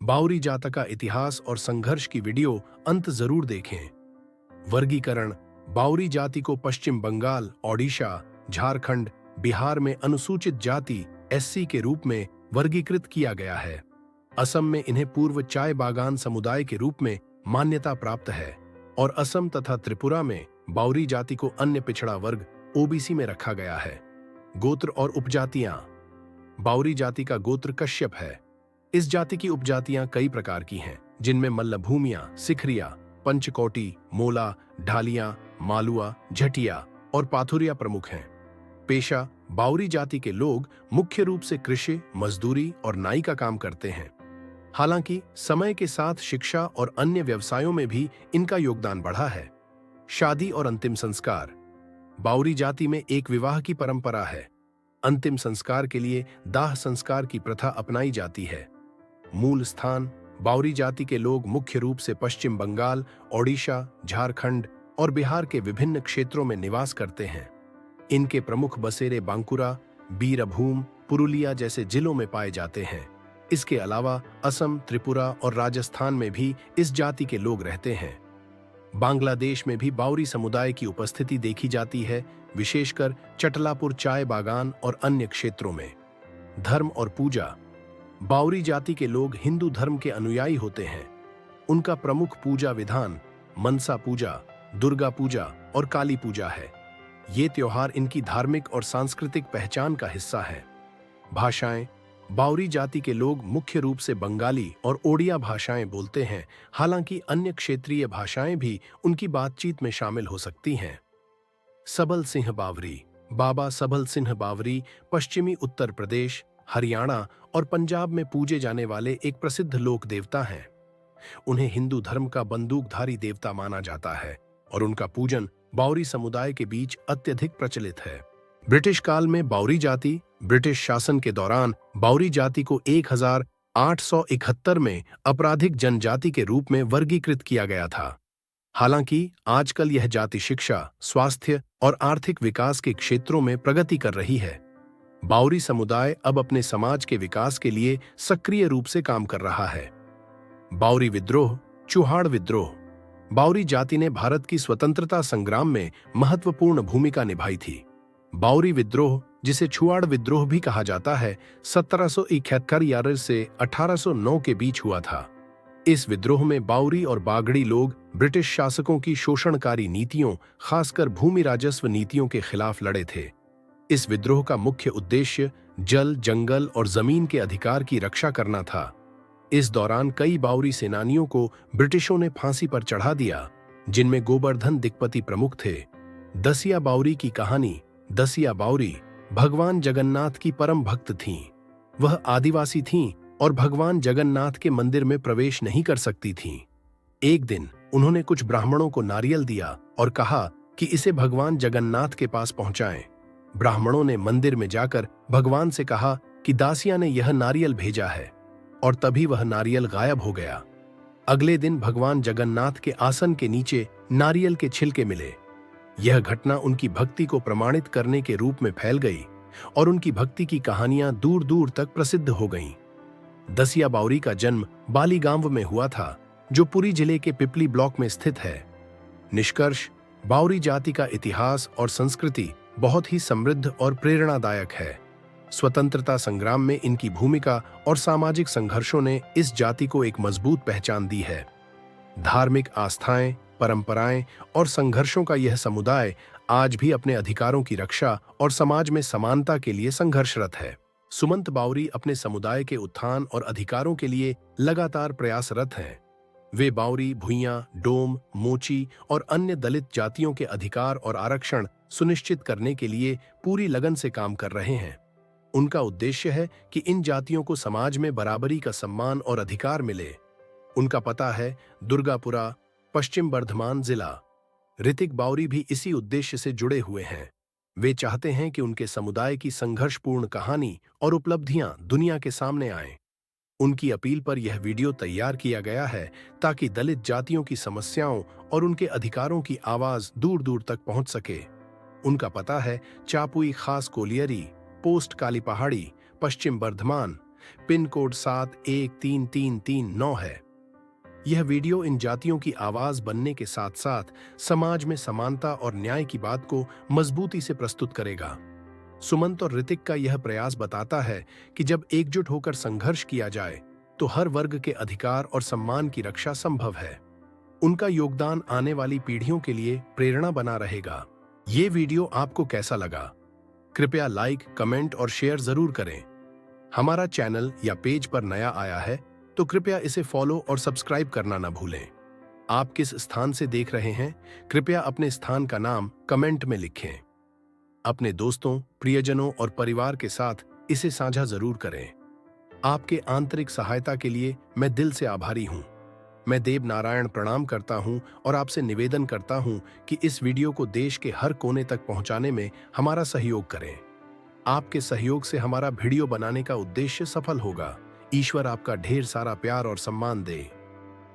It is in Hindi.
बाउरी जाति का इतिहास और संघर्ष की वीडियो अंत जरूर देखें। वर्गीकरण: बाउरी जाति को पश्चिम बंगाल, ओडिशा, झारखंड, बिहार में अनुसूचित जाति एससी के रूप में वर्गीकृत किया गया है। असम में इन्हें पूर्व चाय बागान समुदाय के रूप में मान्यता प्राप्त है और असम तथा त्रिपुरा में बाउरी जाति को अन्य पिछड़ा वर्ग ओबीसी में रखा गया है। गोत्र और उपजातियां: बाउरी जाति का गोत्र कश्यप है। इस जाति की उपजातियां कई प्रकार की हैं, जिनमें मल्लभूमियां, सिखरिया, पंचकोटी, मोला, ढालिया, मालुआ, झटिया और पाथुरिया प्रमुख हैं। पेशा: बाउरी जाति के लोग मुख्य रूप से कृषि, मजदूरी और नाई का काम करते हैं। हालांकि समय के साथ शिक्षा और अन्य व्यवसायों में भी इनका योगदान बढ़ा है। शादी और अंतिम संस्कार: बाउरी जाति में एक विवाह की परंपरा है। अंतिम संस्कार के लिए दाह संस्कार की प्रथा अपनाई जाती है। मूल स्थान: बाउरी जाति के लोग मुख्य रूप से पश्चिम बंगाल, ओडिशा, झारखंड और बिहार के विभिन्न क्षेत्रों में निवास करते हैं। इनके प्रमुख बसेरे बांकुरा, बीरभूम, पुरुलिया जैसे जिलों में पाए जाते हैं। इसके अलावा असम, त्रिपुरा और राजस्थान में भी इस जाति के लोग रहते हैं। बांग्लादेश में भी बाउरी समुदाय की उपस्थिति देखी जाती है, विशेषकर चटलापुर चाय बागान और अन्य क्षेत्रों में। धर्म और पूजा: बाउरी जाति के लोग हिंदू धर्म के अनुयायी होते हैं। उनका प्रमुख पूजा विधान मनसा पूजा, दुर्गा पूजा और काली पूजा है। ये त्योहार इनकी धार्मिक और सांस्कृतिक पहचान का हिस्सा है। भाषाएं: बाउरी जाति के लोग मुख्य रूप से बंगाली और ओडिया भाषाएं बोलते हैं, हालांकि अन्य क्षेत्रीय भाषाएं भी उनकी बातचीत में शामिल हो सकती हैं। सबल सिंह बावरी: बाबा सबल सिंह बावरी पश्चिमी उत्तर प्रदेश, हरियाणा और पंजाब में पूजे जाने वाले एक प्रसिद्ध लोक देवता हैं। उन्हें हिंदू धर्म का बंदूकधारी देवता माना जाता है और उनका पूजन बाउरी समुदाय के बीच अत्यधिक प्रचलित है। ब्रिटिश काल में बाउरी जाति: ब्रिटिश शासन के दौरान बाउरी जाति को 1871 में आपराधिक जनजाति के रूप में वर्गीकृत किया गया था। हालांकि आजकल यह जाति शिक्षा, स्वास्थ्य और आर्थिक विकास के क्षेत्रों में प्रगति कर रही है। बाउरी समुदाय अब अपने समाज के विकास के लिए सक्रिय रूप से काम कर रहा है। बाउरी विद्रोह, चुहाड़ विद्रोह: बाउरी जाति ने भारत की स्वतंत्रता संग्राम में महत्वपूर्ण भूमिका निभाई थी। बाउरी विद्रोह, जिसे छुआड़ विद्रोह भी कहा जाता है, 1771 से 1809 के बीच हुआ था। इस विद्रोह में बाउरी और बागड़ी लोग ब्रिटिश शासकों की शोषणकारी नीतियों, खासकर भूमि राजस्व नीतियों के खिलाफ लड़े थे। इस विद्रोह का मुख्य उद्देश्य जल, जंगल और जमीन के अधिकार की रक्षा करना था। इस दौरान कई बाउरी सेनानियों को ब्रिटिशों ने फांसी पर चढ़ा दिया, जिनमें गोवर्धन दिक्पति प्रमुख थे। दसिया बाउरी की कहानी: दसिया बाउरी भगवान जगन्नाथ की परम भक्त थीं। वह आदिवासी थीं और भगवान जगन्नाथ के मंदिर में प्रवेश नहीं कर सकती थीं। एक दिन उन्होंने कुछ ब्राह्मणों को नारियल दिया और कहा कि इसे भगवान जगन्नाथ के पास पहुंचाएं। ब्राह्मणों ने मंदिर में जाकर भगवान से कहा कि दासिया ने यह नारियल भेजा है, और तभी वह नारियल गायब हो गया। अगले दिन भगवान जगन्नाथ के आसन के नीचे नारियल के छिलके मिले। यह घटना उनकी भक्ति को प्रमाणित करने के रूप में फैल गई और उनकी भक्ति की कहानियां दूर दूर तक प्रसिद्ध हो गईं। दसिया बाउरी का जन्म बालीगांव में हुआ था, जो पुरी जिले के पिपली ब्लॉक में स्थित है। निष्कर्ष: बाउरी जाति का इतिहास और संस्कृति बहुत ही समृद्ध और प्रेरणादायक है। स्वतंत्रता संग्राम में इनकी भूमिका और सामाजिक संघर्षों ने इस जाति को एक मजबूत पहचान दी है। धार्मिक आस्थाएं, परंपराएं और संघर्षों का यह समुदाय आज भी अपने अधिकारों की रक्षा और समाज में समानता के लिए संघर्षरत है। सुमंत बाउरी अपने समुदाय के उत्थान और अधिकारों के लिए लगातार प्रयासरत हैं। वे बाउरी, भुइयां, डोम, मोची और अन्य दलित जातियों के अधिकार और आरक्षण सुनिश्चित करने के लिए पूरी लगन से काम कर रहे हैं। उनका उद्देश्य है कि इन जातियों को समाज में बराबरी का सम्मान और अधिकार मिले। उनका पता है दुर्गापुरा, पश्चिम बर्धमान जिला। ऋतिक बाउरी भी इसी उद्देश्य से जुड़े हुए हैं। वे चाहते हैं कि उनके समुदाय की संघर्षपूर्ण कहानी और उपलब्धियां दुनिया के सामने आएं। उनकी अपील पर यह वीडियो तैयार किया गया है ताकि दलित जातियों की समस्याओं और उनके अधिकारों की आवाज दूर दूर तक पहुंच सके। उनका पता है चापुई खास कोलियरी, पोस्ट काली पहाड़ी, पश्चिम बर्धमान। पिन कोड 713339 है। यह वीडियो इन जातियों की आवाज बनने के साथ साथ समाज में समानता और न्याय की बात को मजबूती से प्रस्तुत करेगा। सुमंत और ऋतिक का यह प्रयास बताता है कि जब एकजुट होकर संघर्ष किया जाए तो हर वर्ग के अधिकार और सम्मान की रक्षा संभव है। उनका योगदान आने वाली पीढ़ियों के लिए प्रेरणा बना रहेगा। ये वीडियो आपको कैसा लगा? कृपया लाइक, कमेंट और शेयर जरूर करें। हमारा चैनल या पेज पर नया आया है तो कृपया इसे फॉलो और सब्सक्राइब करना न भूलें। आप किस स्थान से देख रहे हैं, कृपया अपने स्थान का नाम कमेंट में लिखें। अपने दोस्तों, प्रियजनों और परिवार के साथ इसे साझा जरूर करें। आपके आंतरिक सहायता के लिए मैं दिल से आभारी हूं। मैं देव नारायण प्रणाम करता हूं और आपसे निवेदन करता हूं कि इस वीडियो को देश के हर कोने तक पहुंचाने में हमारा सहयोग करें। आपके सहयोग से हमारा वीडियो बनाने का उद्देश्य सफल होगा। ईश्वर आपका ढेर सारा प्यार और सम्मान दे।